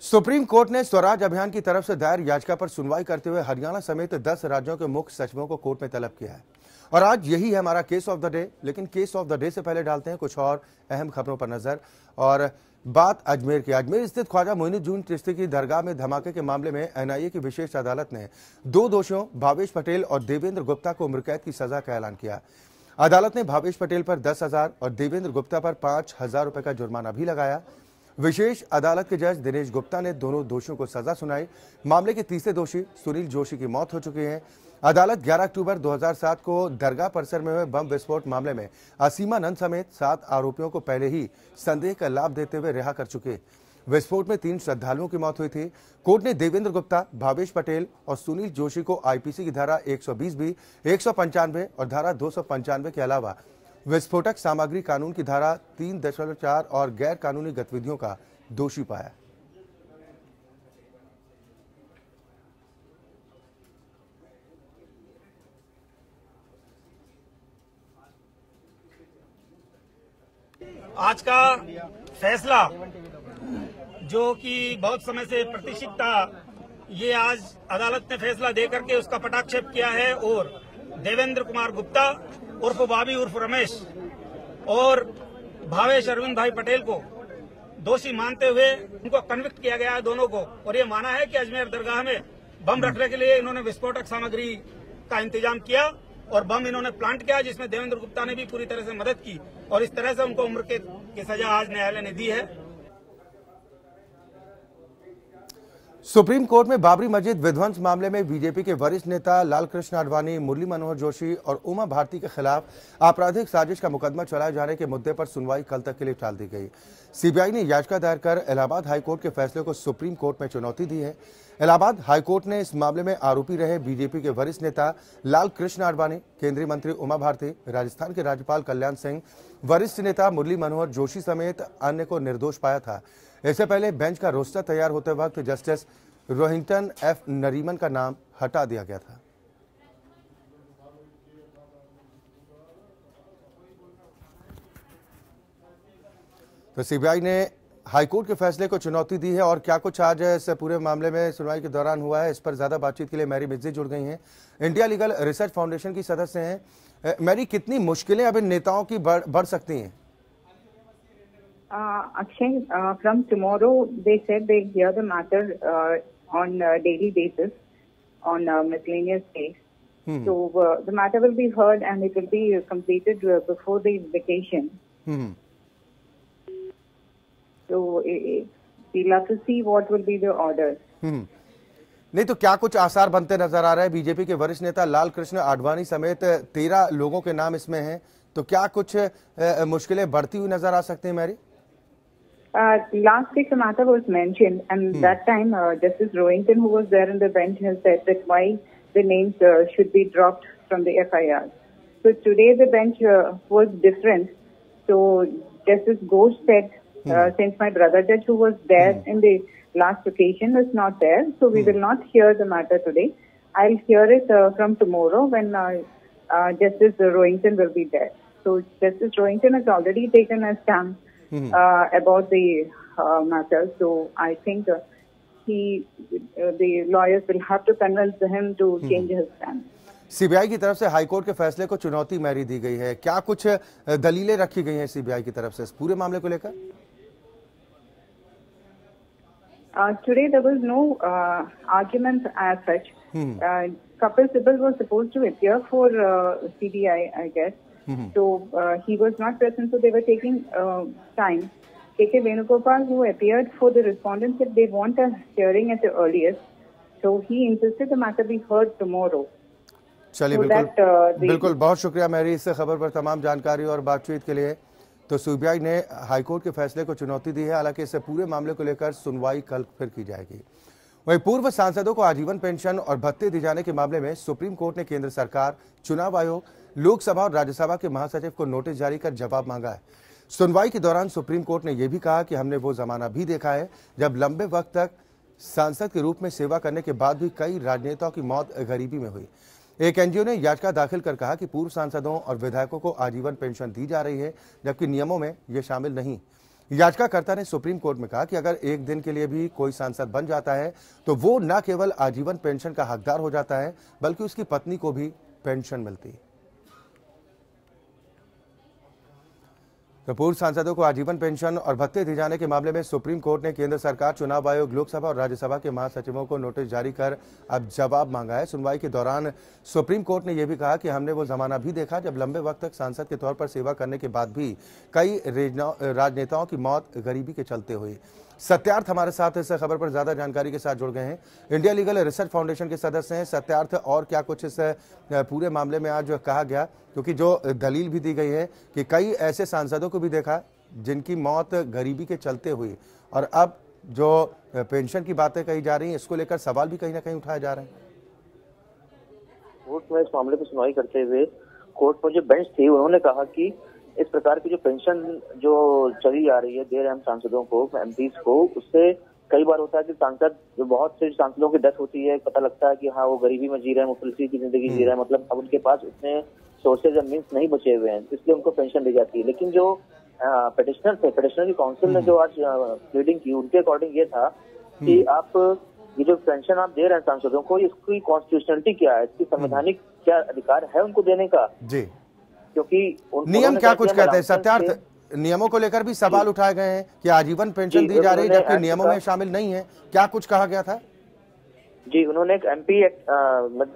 Supreme court ने स्वराज अभियान की तरफ से दायर याचिका पर सुनवाई करते हुए हरियाणा समेत 10 राज्यों के मुख्य सचिवों को कोर्ट में तलब किया है। और आज यही है हमारा केस ऑफ द डे। लेकिन केस ऑफ द डे से पहले डालते हैं कुछ और अहम खबरों पर नजर। और बात अजमेर की। अजमेर स्थित ख्वाजा मोइनुद्दीन चिश्ती की दरगाह में धमाके के मामले में एनआईए की विशेष अदालत ने 2 दोषियों भावेश पटेल और देवेंद्र गुप्ता को उम्रकैद की सजा का ऐलान किया। अदालत ने भावेश पटेल पर 10,000 और देवेंद्र गुप्ता पर 5,000 रुपए का जुर्माना भी लगाया। विशेष अदालत के जज दिनेश गुप्ता ने दोनों दोषियों को सजा सुनाई। मामले के तीसरे दोषी सुनील जोशी की मौत हो चुकी है। अदालत 11 अक्टूबर 2007 को दरगाह परिसर में हुए बम विस्फोट मामले में असीमा नंद समेत 7 आरोपियों को पहले ही संदेह का लाभ देते हुए रिहा कर चुके। विस्फोट में 3 श्रद्धालुओं की मौत हुई थी। कोर्ट ने देवेंद्र गुप्ता, भावेश पटेल और सुनील जोशी को आईपीसी की धारा 120B, 195 और धारा 295 के अलावा विस्फोटक सामग्री कानून की धारा 3.4 और गैर कानूनी गतिविधियों का दोषी पाया। आज का फैसला जो कि बहुत समय से प्रतीक्षित था, ये आज अदालत ने फैसला देकर के उसका पटाक्षेप किया है और देवेंद्र कुमार गुप्ता उर्फ बाबी उर्फ रमेश और भावेश अरविंद भाई पटेल को दोषी मानते हुए उनको कन्विक्ट किया गया है दोनों को। और ये माना है कि अजमेर दरगाह में बम रखने के लिए इन्होंने विस्फोटक सामग्री का इंतजाम किया और बम इन्होंने प्लांट किया, जिसमें देवेंद्र गुप्ता ने भी पूरी तरह से मदद की और इस तरह से उनको उम्र की सजा आज न्यायालय ने दी है। सुप्रीम कोर्ट में बाबरी मस्जिद विध्वंस मामले में बीजेपी के वरिष्ठ नेता लालकृष्ण आडवाणी, मुरली मनोहर जोशी और उमा भारती के खिलाफ आपराधिक साजिश का मुकदमा चलाए जाने के मुद्दे पर सुनवाई कल तक के लिए टाल दी गई। सीबीआई ने याचिका दायर कर इलाहाबाद हाईकोर्ट के फैसले को सुप्रीम कोर्ट में चुनौती दी है। इलाहाबाद हाईकोर्ट ने इस मामले में आरोपी रहे बीजेपी के वरिष्ठ नेता लालकृष्ण आडवाणी, केंद्रीय मंत्री उमा भारती, राजस्थान के राज्यपाल कल्याण सिंह, वरिष्ठ नेता मुरली मनोहर जोशी समेत अन्य को निर्दोष पाया था। इससे पहले बेंच का रोस्टर तैयार होते वक्त जस्टिस रोहिंटन एफ नरीमन का नाम हटा दिया गया था। तो सीबीआई ने हाईकोर्ट के फैसले को चुनौती दी है। और क्या कुछ आज इस पूरे मामले में सुनवाई के दौरान हुआ है, इस पर ज्यादा बातचीत के लिए मैरी मिर्जी जुड़ गई हैं, इंडिया लीगल रिसर्च फाउंडेशन की सदस्य हैं। मैरी, कितनी मुश्किलें अब इन नेताओं की बढ़ सकती हैं? Akshay, from tomorrow, they said they'll hear the matter on a daily basis on miscellaneous case. So the matter will be heard and it will be completed before the vacation. So we'll have to see what will be the orders. नहीं तो क्या कुछ आसार बनते नजर आ रहे हैं? BJP के वरिष्ठ नेता लालकृष्ण आडवाणी समेत 13 लोगों के नाम इसमें हैं, तो क्या कुछ मुश्किलें बढ़ती हुई नजर आ सकती हैं Mary? Last week the matter was mentioned, and that time Justice Rohinton, who was there in the bench, has said that why the names should be dropped from the FIR. So today the bench was different. So Justice Ghosh said, since my brother judge who was there in the last occasion is not there, so we will not hear the matter today. I'll hear it from tomorrow when Justice Rohinton will be there. So Justice Rohinton has already taken a stand about the matter. So I think the lawyers will have to convince him to change his stand. CBI की तरफ से high court के फैसले को चुनौती Mary दी गई है। क्या कुछ दलीलें रखी गई हैं सीबीआई की तरफ से इस पूरे मामले को लेकर? Today there was no argument as such. Kapil Sibal was supposed to appear for CBI, I guess. So he was not present, so they were taking time. K.K. Venugopal, who appeared for the respondents, said they want a hearing at the earliest. So he insisted the matter be heard tomorrow. चलिए, बिल्कुल बहुत शुक्रिया Mary इस खबर पर तमाम जानकारी और बातचीत के लिए। तो सीबीआई ने हाईकोर्ट के फैसले को चुनौती दी है। हालांकि इस पूरे मामले को लेकर सुनवाई कल फिर की जाएगी। वहीं पूर्व सांसदों को आजीवन पेंशन और भत्ते दिए जाने के मामले में सुप्रीम कोर्ट ने केंद्र सरकार, चुनाव आयोग, लोकसभा और राज्यसभा के महासचिव को नोटिस जारी कर जवाब मांगा है। सुनवाई के दौरान सुप्रीम कोर्ट ने यह भी कहा कि हमने वो जमाना भी देखा है जब लंबे वक्त तक सांसद के रूप में सेवा करने के बाद भी कई राजनेताओं की मौत गरीबी में हुई। एक एनजीओ ने याचिका दाखिल कर कहा कि पूर्व सांसदों और विधायकों को आजीवन पेंशन दी जा रही है, जबकि नियमों में यह शामिल नहीं। याचिकाकर्ता ने सुप्रीम कोर्ट में कहा कि अगर एक दिन के लिए भी कोई सांसद बन जाता है तो वो न केवल आजीवन पेंशन का हकदार हो जाता है, बल्कि उसकी पत्नी को भी पेंशन मिलती है। तो पूर्व सांसदों को आजीवन पेंशन और भत्ते दिए जाने के मामले में सुप्रीम कोर्ट ने केंद्र सरकार, चुनाव आयोग, लोकसभा और राज्यसभा के महासचिवों को नोटिस जारी कर अब जवाब मांगा है। सुनवाई के दौरान सुप्रीम कोर्ट ने यह भी कहा कि हमने वो जमाना भी देखा जब लंबे वक्त तक सांसद के तौर पर सेवा करने के बाद भी कई राजनेताओं की मौत गरीबी के चलते हुई। सत्यार्थ हमारे साथ इस खबर पर ज्यादा जानकारी के साथ जुड़ गए हैं। इंडिया लीगल रिसर्च फाउंडेशन के सदस्य हैं सत्यार्थ, और क्या कुछ इस पूरे मामले में आज कहा गया, क्योंकि जो दलील भी दी गई है कि कई ऐसे सांसदों को भी देखा जिनकी मौत गरीबी के चलते हुई, और अब जो पेंशन की बातें कही जा रही हैं इसको लेकर सवाल भी कहीं ना कहीं उठाए जा रहे हैं। कोर्ट में इस मामले पर सुनवाई करते हुए कोर्ट में जो बेंच थी उन्होंने कहा कि इस प्रकार की जो पेंशन जो चली आ रही है दे रहे हम सांसदों को, एमपीज को, उससे कई बार होता है कि सांसद, जो बहुत से सांसदों की डेथ होती है, पता लगता है कि हाँ वो गरीबी में जी रहे हैं, मुफलिसी की जिंदगी जी रहे हैं, मतलब अब उनके पास उतने सोर्सेज एंड मीन्स नहीं बचे हुए हैं, इसलिए उनको पेंशन दी जाती है। लेकिन जो पिटिशनर थे, पिटिशनर की काउंसिल ने जो आज प्लीडिंग की, उनके अकॉर्डिंग ये था कि आप ये जो पेंशन आप दे रहे हैं सांसदों को, इसकी कॉन्स्टिट्यूशनलिटी क्या है, इसकी संवैधानिक क्या अधिकार है उनको देने का, जी, क्योंकि नियम क्या कुछ कहते हैं सत्यार्थ? नियमों को लेकर भी सवाल उठाए गए हैं कि आजीवन पेंशन दी जा रही है जबकि नियमों में शामिल नहीं है, क्या कुछ कहा गया था? जी, उन्होंने एक एमपी एक्ट,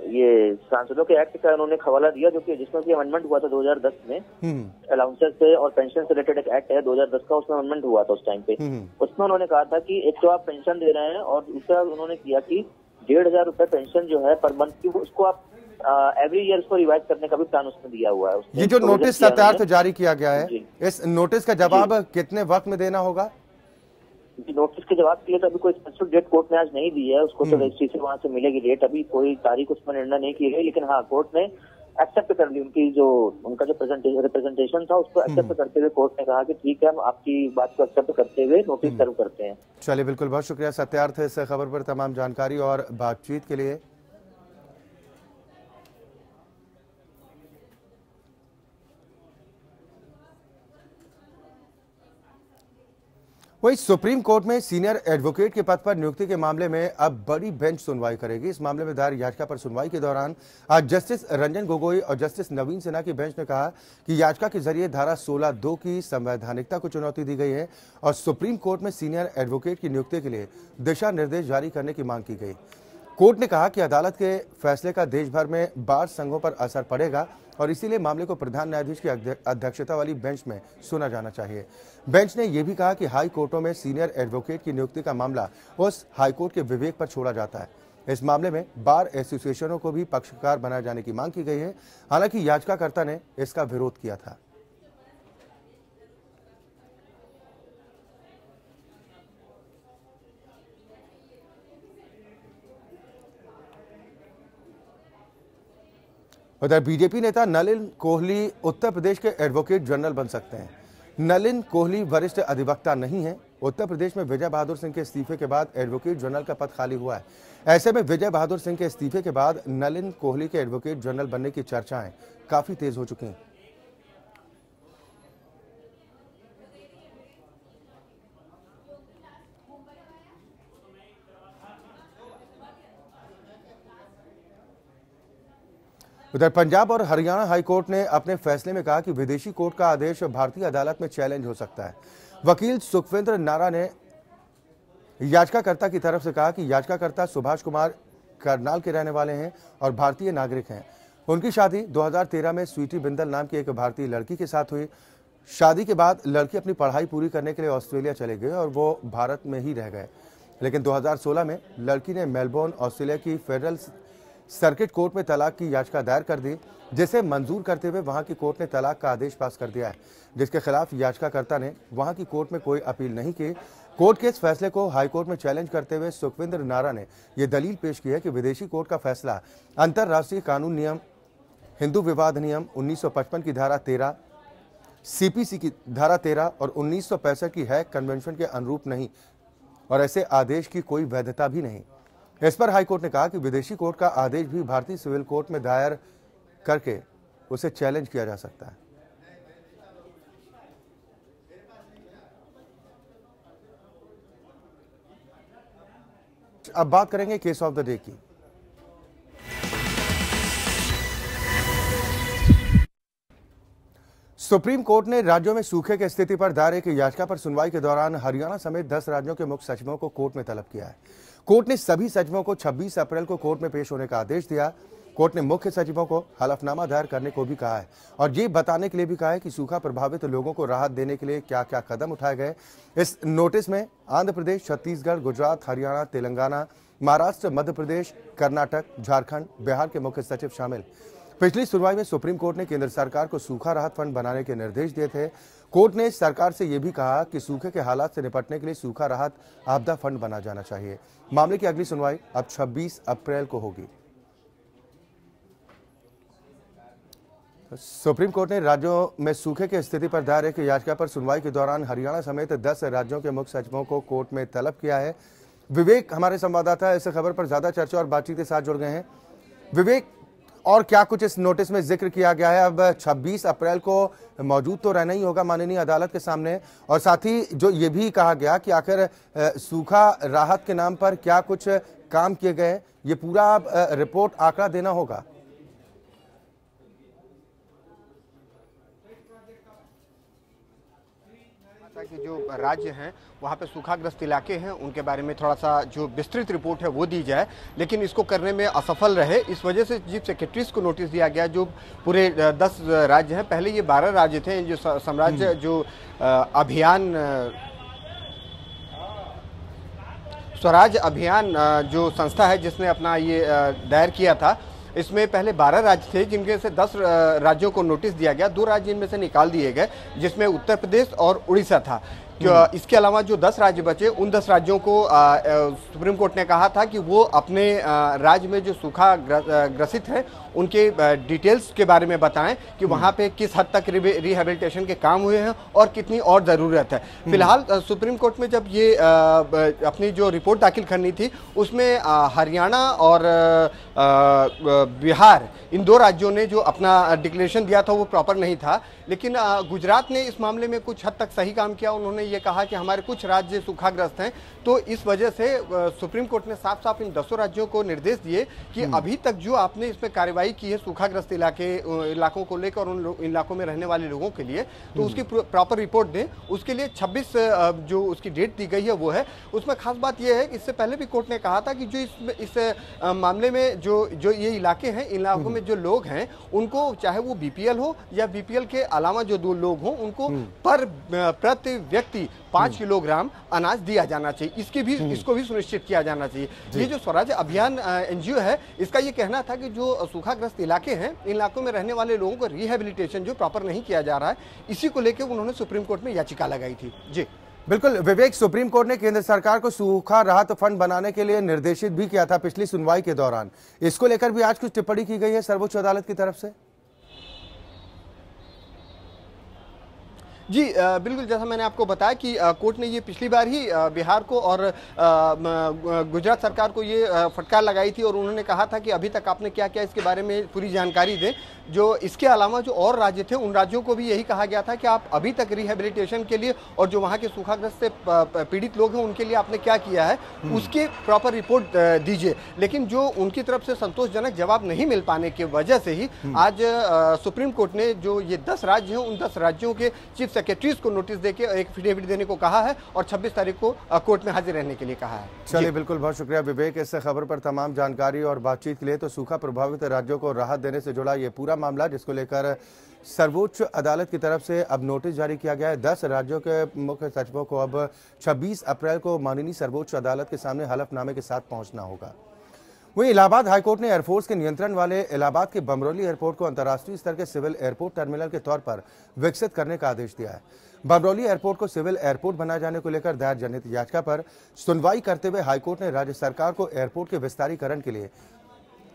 ये सांसदों के एक्ट का उन्होंने हवाला दिया, जो कि जिसमें कि अमेंडमेंट हुआ था 2010 में, अलाउंसेस से और पेंशन से रिलेटेड एक एक्ट है 2010 का, उसमें अमेंडमेंट हुआ था उस टाइम पे। उसमें उन्होंने कहा था कि एक तो आप पेंशन दे रहे हैं और दूसरा उन्होंने किया कि 1,500 रुपए पेंशन जो है पर मंथ की, उसको आप एवरी ईयर उसको रिवाइज करने का भी प्लान उसमें दिया हुआ है। ये जो नोटिस सत्यार्थ जारी किया गया है, इस नोटिस का जवाब कितने वक्त में देना होगा? नोटिस के जवाब के लिए तो अभी कोई स्पेसिफिक डेट कोर्ट ने आज नहीं दी है, उसको तो रजिस्ट्री से वहां से मिलेगी डेट, अभी कोई तारीख उसमें निर्णय नहीं की गई। लेकिन हाँ, कोर्ट ने एक्सेप्ट कर ली उनकी जो उनका जो रिप्रेजेंटेशन था, उसको एक्सेप्ट करते हुए कोर्ट ने कहा कि ठीक है, हम आपकी बात को एक्सेप्ट करते हुए नोटिस सर्व करते हैं। चलिए, बिल्कुल, बहुत शुक्रिया सत्यार्थ इस खबर पर तमाम जानकारी और बातचीत के लिए। वहीं सुप्रीम कोर्ट में सीनियर एडवोकेट के पद पर नियुक्ति के मामले में अब बड़ी बेंच सुनवाई करेगी। इस मामले में दायर याचिका पर सुनवाई के दौरान आज जस्टिस रंजन गोगोई और जस्टिस नवीन सिन्हा की बेंच ने कहा कि याचिका के जरिए धारा 16(2) की संवैधानिकता को चुनौती दी गई है और सुप्रीम कोर्ट में सीनियर एडवोकेट की नियुक्ति के लिए दिशा निर्देश जारी करने की मांग की गई। कोर्ट ने कहा कि अदालत के फैसले का देश भर में बार संघों पर असर पड़ेगा और इसीलिए मामले को प्रधान न्यायाधीश की अध्यक्षता वाली बेंच में सुना जाना चाहिए। बेंच ने यह भी कहा कि हाई कोर्टों में सीनियर एडवोकेट की नियुक्ति का मामला उस हाई कोर्ट के विवेक पर छोड़ा जाता है। इस मामले में बार एसोसिएशनों को भी पक्षकार बनाए जाने की मांग की गई है, हालांकि याचिकाकर्ता ने इसका विरोध किया था। उधर बीजेपी नेता नलिन कोहली उत्तर प्रदेश के एडवोकेट जनरल बन सकते हैं। नलिन कोहली वरिष्ठ अधिवक्ता नहीं है। उत्तर प्रदेश में विजय बहादुर सिंह के इस्तीफे के बाद एडवोकेट जनरल का पद खाली हुआ है। ऐसे में विजय बहादुर सिंह के इस्तीफे के बाद नलिन कोहली के एडवोकेट जनरल बनने की चर्चाएं काफी तेज हो चुकी हैं। उधर पंजाब और हरियाणा हाईकोर्ट ने अपने फैसले में कहा कि विदेशी कोर्ट का आदेश भारतीय अदालत में चैलेंज हो सकता है। वकील सुखविंद्र नारा ने याचिकाकर्ता की तरफ से कहा कि याचिकाकर्ता सुभाष कुमार करनाल के रहने वाले हैं और भारतीय नागरिक हैं। उनकी शादी 2013 में स्वीटी बिंदल नाम की एक भारतीय लड़की के साथ हुई। शादी के बाद लड़की अपनी पढ़ाई पूरी करने के लिए ऑस्ट्रेलिया चले गए और वो भारत में ही रह गए, लेकिन 2016 में लड़की ने मेलबोर्न ऑस्ट्रेलिया की फेडरल सर्किट कोर्ट में तलाक की याचिका दायर कर दी, जिसे मंजूर करते हुए वहां की कोर्ट ने तलाक का आदेश पास कर दिया है, जिसके खिलाफ याचिकाकर्ता ने वहां की कोर्ट में कोई अपील नहीं की। कोर्ट के इस फैसले को हाईकोर्ट में चैलेंज करते हुए सुखविंद्र नारा ने यह दलील पेश की है कि विदेशी कोर्ट का फैसला अंतर्राष्ट्रीय कानून नियम, हिंदू विवाद नियम 1955 की धारा 13, सीपीसी की धारा 13 और 1965 की हैग कन्वेंशन के अनुरूप नहीं और ऐसे आदेश की कोई वैधता भी नहीं। इस पर हाईकोर्ट ने कहा कि विदेशी कोर्ट का आदेश भी भारतीय सिविल कोर्ट में दायर करके उसे चैलेंज किया जा सकता है। अब बात करेंगे केस ऑफ द डे की। सुप्रीम कोर्ट ने राज्यों में सूखे की स्थिति पर दायर एक याचिका पर सुनवाई के दौरान हरियाणा समेत 10 राज्यों के मुख्य सचिवों को कोर्ट में तलब किया है। कोर्ट ने सभी सचिवों को 26 अप्रैल को कोर्ट में पेश होने का आदेश दिया। कोर्ट ने मुख्य सचिवों को हलफनामा दायर करने को भी कहा है और ये बताने के लिए भी कहा है कि सूखा प्रभावित लोगों को राहत देने के लिए क्या क्या कदम उठाए गए। इस नोटिस में आंध्र प्रदेश, छत्तीसगढ़, गुजरात, हरियाणा, तेलंगाना, महाराष्ट्र, मध्य प्रदेश, कर्नाटक, झारखंड, बिहार के मुख्य सचिव शामिल। पिछली सुनवाई में सुप्रीम कोर्ट ने केंद्र सरकार को सूखा राहत फंड बनाने के निर्देश दिए थे। कोर्ट ने सरकार से यह भी कहा कि सूखे के हालात से निपटने के लिए सूखा राहत आपदा फंड बना जाना चाहिए। मामले की अगली सुनवाई अब 26 अप्रैल को होगी। सुप्रीम कोर्ट ने राज्यों में सूखे की स्थिति पर दायर एक याचिका पर सुनवाई के दौरान हरियाणा समेत 10 राज्यों के मुख्य सचिवों को कोर्ट में तलब किया है। विवेक हमारे संवाददाता इस खबर पर ज्यादा चर्चा और बातचीत के साथ जुड़ गए हैं। विवेक, और क्या कुछ इस नोटिस में जिक्र किया गया है? अब 26 अप्रैल को मौजूद तो रहना ही होगा माननीय अदालत के सामने, और साथ ही जो ये भी कहा गया कि आखिर सूखा राहत के नाम पर क्या कुछ काम किए गए, ये पूरा रिपोर्ट आंकड़ा देना होगा। कि जो राज्य हैं वहाँ पे सूखाग्रस्त इलाके हैं उनके बारे में थोड़ा सा जो विस्तृत रिपोर्ट है वो दी जाए, लेकिन इसको करने में असफल रहे। इस वजह से चीफ सेक्रेटरीज को नोटिस दिया गया जो पूरे 10 राज्य हैं। पहले ये 12 राज्य थे। जो साम्राज्य जो अभियान स्वराज अभियान जो संस्था है जिसने अपना ये दायर किया था, इसमें पहले 12 राज्य थे जिनके से 10 राज्यों को नोटिस दिया गया। 2 राज्य इनमें से निकाल दिए गए जिसमें उत्तर प्रदेश और उड़ीसा था। इसके अलावा जो 10 राज्य बचे उन 10 राज्यों को सुप्रीम कोर्ट ने कहा था कि वो अपने राज्य में जो सूखा ग्रसित है उनके डिटेल्स के बारे में बताएं कि वहां पे किस हद तक रिहेबिलिटेशन के काम हुए हैं और कितनी और ज़रूरत है। फिलहाल सुप्रीम कोर्ट में जब ये अपनी जो रिपोर्ट दाखिल करनी थी उसमें हरियाणा और बिहार, इन 2 राज्यों ने जो अपना डिक्लेरेशन दिया था वो प्रॉपर नहीं था, लेकिन गुजरात ने इस मामले में कुछ हद तक सही काम किया। उन्होंने ये कहा कि हमारे कुछ राज्य सूखाग्रस्त हैं, तो इस वजह से सुप्रीम कोर्ट ने साफ साफ इन 10 राज्यों को निर्देश दिए कि अभी तक जो आपने इसमें कार्रवाई की है सूखाग्रस्त इलाकों को लेकर और उन इलाकों में रहने वाले लोगों के लिए, तो उसकी प्रॉपर रिपोर्ट दें। उसके लिए 26 जो उसकी डेट दी गई है वो है। उसमें खास बात यह है कि इससे पहले भी कोर्ट ने कहा था कि जो इस मामले में जो ये इलाके हैं, इन इलाकों में जो लोग हैं उनको चाहे वो बीपीएल हो या बीपीएल के अलावा जो 2 लोग हों उनको प्रति व्यक्ति 5 किलोग्राम अनाज दिया जाना चाहिए। इसको भी सुनिश्चित किया जाना चाहिए। ये जो स्वराज अभियान एनजीओ है, इसका ये कहना था कि जो सूखाग्रस्त इलाके हैं, इन इलाकों में रहने वाले लोगों को रिहेबिलिटेशन जो प्रॉपर नहीं किया जा रहा है, इसी को लेकर उन्होंने सुप्रीम कोर्ट में याचिका लगाई थी। जी बिल्कुल विवेक, सुप्रीम कोर्ट ने केंद्र सरकार को सूखा राहत फंड बनाने के लिए निर्देशित भी किया था पिछली सुनवाई के दौरान। इसको लेकर भी आज कुछ टिप्पणी की गई है सर्वोच्च अदालत की तरफ से। जी बिल्कुल, जैसा मैंने आपको बताया कि कोर्ट ने ये पिछली बार ही बिहार को और गुजरात सरकार को ये फटकार लगाई थी और उन्होंने कहा था कि अभी तक आपने क्या किया इसके बारे में पूरी जानकारी दें। जो इसके अलावा जो और राज्य थे उन राज्यों को भी यही कहा गया था कि आप अभी तक रिहेबिलिटेशन के लिए और जो वहाँ के सूखाग्रस्त से पीड़ित लोग हैं उनके लिए आपने क्या किया है उसके प्रॉपर रिपोर्ट दीजिए। लेकिन जो उनकी तरफ से संतोषजनक जवाब नहीं मिल पाने की वजह से ही आज सुप्रीम कोर्ट ने जो ये 10 राज्य हैं उन 10 राज्यों के चीफ सेक्रेटरीज को नोटिस देके एक एफिडेविट देने को कहा है और 26 तारीख को कोर्ट में हाजिर रहने के लिए कहा है। चलिए, बिल्कुल, बहुत शुक्रिया विवेक इस खबर पर तमाम जानकारी और बातचीत के लिए। तो सूखा प्रभावित राज्यों को राहत देने से जुड़ा ये पूरा मामला जिसको लेकर सर्वोच्च अदालत की तरफ से अब नोटिस जारी किया गया है। 10 राज्यों के मुख्य सचिवों को अब 26 अप्रैल को माननीय सर्वोच्च अदालत के सामने हलफनामे के साथ पहुंचना होगा। वहीं इलाहाबाद हाईकोर्ट ने एयरफोर्स के नियंत्रण वाले इलाहाबाद के बमरौली एयरपोर्ट को अंतर्राष्ट्रीय स्तर के सिविल एयरपोर्ट टर्मिनल के तौर पर विकसित करने का आदेश दिया है। बमरौली एयरपोर्ट को सिविल एयरपोर्ट बनाए जाने को लेकर दायर जनहित याचिका पर सुनवाई करते हुए हाईकोर्ट ने राज्य सरकार को एयरपोर्ट के विस्तारीकरण के लिए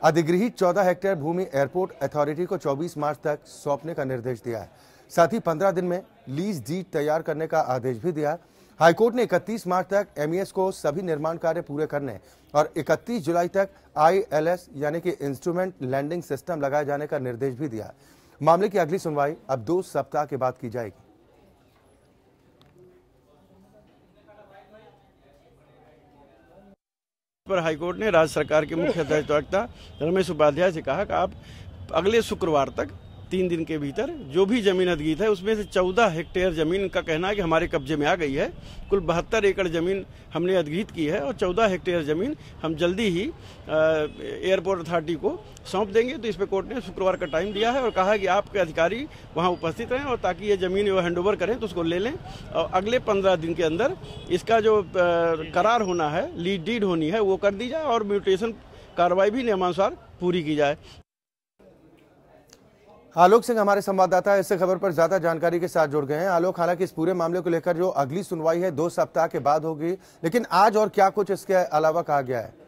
अधिगृहित 14 हेक्टेयर भूमि एयरपोर्ट अथॉरिटी को 24 मार्च तक सौंपने का निर्देश दिया है। साथ ही 15 दिन में लीज डीड तैयार करने का आदेश भी दिया। हाईकोर्ट ने 31 मार्च तक MES को सभी निर्माण कार्य पूरे करने और 31 जुलाई तक ILS यानी कि इंस्ट्रूमेंट लैंडिंग सिस्टम लगाए जाने का निर्देश भी दिया। मामले की अगली सुनवाई अब 2 सप्ताह के बाद की जाएगी। पर हाईकोर्ट ने राज्य सरकार के मुख्य अधिवक्ता रमेश उपाध्याय से कहा कि आप अगले शुक्रवार तक 3 दिन के भीतर जो भी जमीन अधिगृहित है उसमें से 14 हेक्टेयर जमीन का कहना है कि हमारे कब्जे में आ गई है। कुल 72 एकड़ जमीन हमने अधिगृहित की है और 14 हेक्टेयर जमीन हम जल्दी ही एयरपोर्ट अथॉरिटी को सौंप देंगे। तो इस पर कोर्ट ने शुक्रवार का टाइम दिया है और कहा कि आपके अधिकारी वहां उपस्थित रहें और ताकि ये जमीन वो हैंडओवर करें तो उसको ले लें और अगले 15 दिन के अंदर इसका जो करार होना है, लीज डीड होनी है, वो कर दी जाए और म्यूटेशन कार्रवाई भी नियमानुसार पूरी की जाए। आलोक सिंह हमारे संवाददाता इस खबर पर ज्यादा जानकारी के साथ जुड़ गए हैं। आलोक, हालांकि इस पूरे मामले को लेकर जो अगली सुनवाई है 2 सप्ताह के बाद होगी, लेकिन आज और क्या कुछ इसके अलावा कहा गया है?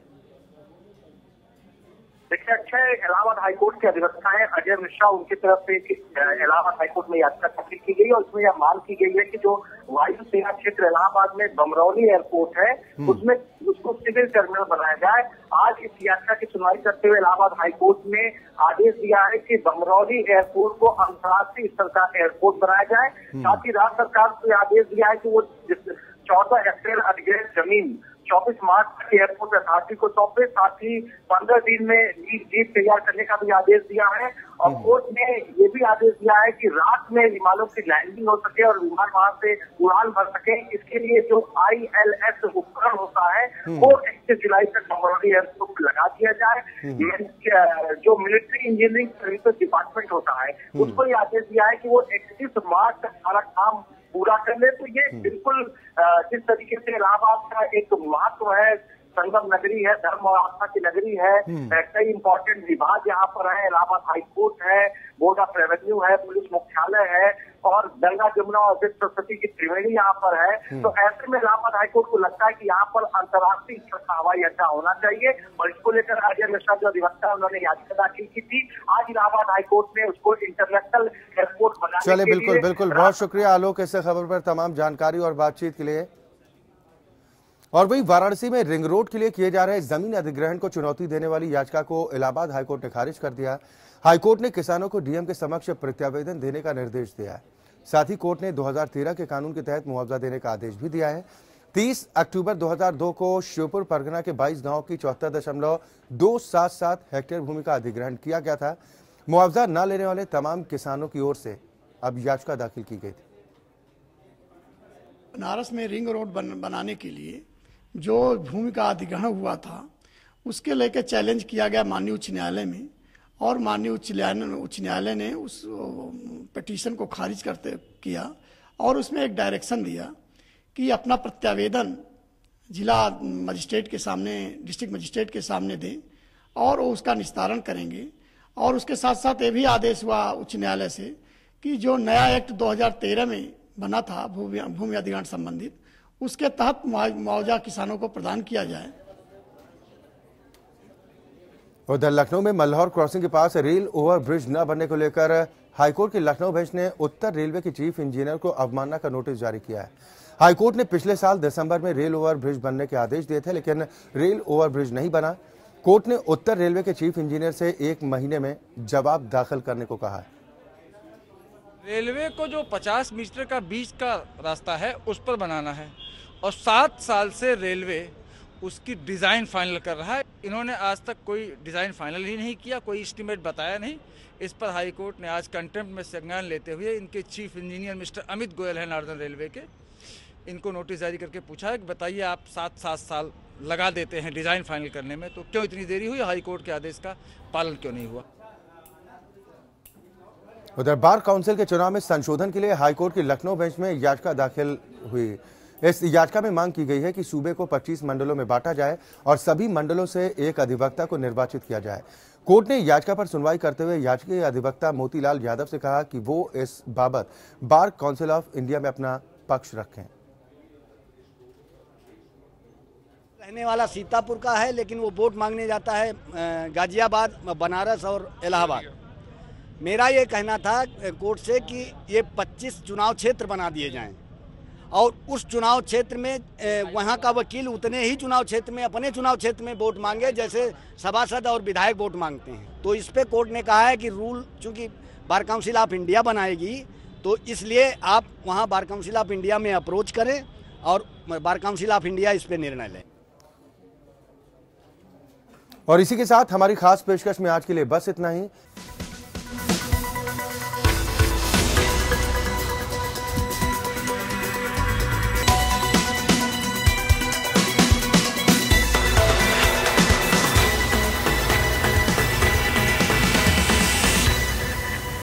देखिए अक्षय, इलाहाबाद हाईकोर्ट के अधिवक्ता हैं अजय मिश्रा, उनकी तरफ से इलाहाबाद हाईकोर्ट में याचिका दाखिल की गई और उसमें यह मांग की गई है कि जो वायु सेना क्षेत्र इलाहाबाद में बमरौली एयरपोर्ट है उसमें उसको सिविल टर्मिनल बनाया जाए। आज इस याचिका की सुनवाई करते हुए इलाहाबाद हाईकोर्ट ने आदेश दिया है कि बमरौली एयरपोर्ट को अंतर्राष्ट्रीय स्तर का एयरपोर्ट बनाया जाए। साथ ही राज्य सरकार को यह आदेश दिया है कि वो 14 हेक्टेयर अधिग्रहित जमीन 24 मार्च तक एयरपोर्ट अथॉरिटी को सौंपे। साथ ही 15 दिन में लीज डीड तैयार करने का भी आदेश दिया है और कोर्ट ने ये भी आदेश दिया है कि रात में विमानों की लैंडिंग हो सके और विमान वहां से उड़ान भर सके। इसके लिए जो ILS उपकरण होता है वो 31 जुलाई तक बमरौली एयरपोर्ट लगा दिया जाए। जो मिलिट्री इंजीनियरिंग सर्विसेज डिपार्टमेंट होता है उसको ये आदेश दिया है कि वो 31 मार्च तक सारा काम पूरा कर ले। तो ये बिल्कुल जिस तरीके से इलाहाबाद का एक महत्व है, संगम नगरी है, धर्म और आस्था की नगरी है, कई इंपॉर्टेंट विभाग यहाँ पर है, इलाहाबाद हाईकोर्ट है, बोर्ड ऑफ रेवेन्यू है, पुलिस मुख्यालय है और गंगा जमुना और विश्व सरस्वती की त्रिवेणी यहाँ पर है। तो ऐसे में इलाहाबाद हाईकोर्ट को लगता है कि यहाँ पर अंतर्राष्ट्रीय स्तर का हवाई अड्डा होना चाहिए और इसको लेकर अजय मिश्रा जो अधिवक्ता है उन्होंने याचिका दाखिल की थी। आज इलाहाबाद हाईकोर्ट ने उसको इंटरनेशनल एयरपोर्ट बनाने चलिए, बिल्कुल बिल्कुल, बहुत शुक्रिया आलोक इस खबर पर तमाम जानकारी और बातचीत के लिए। और वहीं वाराणसी में रिंग रोड के लिए किए जा रहे जमीन अधिग्रहण को चुनौती देने वाली याचिका को इलाहाबाद हाईकोर्ट ने खारिज कर दिया। हाईकोर्ट ने किसानों को डीएम के समक्ष प्रत्यावेदन देने का निर्देश दिया है। साथ ही कोर्ट ने 2013 के कानून के तहत मुआवजा देने का आदेश भी दिया है। 30 अक्टूबर 2002 को श्योपुर परगना के 22 गांव की 74.277 हेक्टेयर भूमि का अधिग्रहण किया गया था। मुआवजा न लेने वाले तमाम किसानों की ओर से अब याचिका दाखिल की गई थी। बनारस में रिंग रोड बनाने के लिए जो भूमि का अधिग्रहण हुआ था उसके लेकर चैलेंज किया गया माननीय उच्च न्यायालय में और माननीय उच्च न्यायालय ने उस पिटीशन को खारिज किया और उसमें एक डायरेक्शन दिया कि अपना प्रत्यावेदन जिला मजिस्ट्रेट के सामने, डिस्ट्रिक्ट मजिस्ट्रेट के सामने दें और वो उसका निस्तारण करेंगे। और उसके साथ साथ ये भी आदेश हुआ उच्च न्यायालय से कि जो नया एक्ट 2013 में बना था भूमि अधिग्रहण संबंधित, उसके तहत मुआवजा किसानों को प्रदान किया जाए। उधर लखनऊ में मल्हौर क्रॉसिंग के पास रेल ओवर ब्रिज न बनने को लेकर हाईकोर्ट की लखनऊ बेंच ने उत्तर रेलवे के चीफ इंजीनियर को अवमानना का नोटिस जारी किया है। हाईकोर्ट ने पिछले साल दिसंबर में रेल ओवर ब्रिज बनने के आदेश दिए थे, लेकिन रेल ओवर ब्रिज नहीं बना। कोर्ट ने उत्तर रेलवे के चीफ इंजीनियर से 1 महीने में जवाब दाखिल करने को कहा है। रेलवे को जो 50 मीटर का बीच का रास्ता है उस पर बनाना है और 7 साल से रेलवे उसकी डिज़ाइन फाइनल कर रहा है। इन्होंने आज तक कोई डिज़ाइन फाइनल ही नहीं किया, कोई एस्टीमेट बताया नहीं। इस पर हाई कोर्ट ने आज कंटेम्प्ट में संज्ञान लेते हुए इनके chief engineer mister Amit Goyal है नॉर्दर्न रेलवे के, इनको नोटिस जारी करके पूछा है कि बताइए आप 7 साल लगा देते हैं डिज़ाइन फाइनल करने में, तो क्यों इतनी देरी हुई, हाई कोर्ट के आदेश का पालन क्यों नहीं हुआ। उधर बार काउंसिल के चुनाव में संशोधन के लिए हाईकोर्ट की लखनऊ बेंच में याचिका दाखिल हुई। इस याचिका में मांग की गई है कि सूबे को 25 मंडलों में बांटा जाए और सभी मंडलों से एक अधिवक्ता को निर्वाचित किया जाए। कोर्ट ने याचिका पर सुनवाई करते हुए याचिका अधिवक्ता मोतीलाल यादव से कहा कि वो इस बाबत बार काउंसिल ऑफ इंडिया में अपना पक्ष रखें। रहने वाला सीतापुर का है, लेकिन वो वोट मांगने जाता है गाजियाबाद, बनारस और इलाहाबाद। मेरा ये कहना था कोर्ट से कि ये 25 चुनाव क्षेत्र बना दिए जाएं और उस चुनाव क्षेत्र में वहाँ का वकील उतने ही चुनाव क्षेत्र में अपने चुनाव क्षेत्र में वोट मांगे जैसे सभासद और विधायक वोट मांगते हैं। तो इस पे कोर्ट ने कहा है कि रूल चूंकि बार काउंसिल ऑफ इंडिया बनाएगी तो इसलिए आप वहाँ बार काउंसिल ऑफ इंडिया में अप्रोच करें और बार काउंसिल ऑफ इंडिया इस पे निर्णय लें। और इसी के साथ हमारी खास पेशकश में आज के लिए बस इतना ही।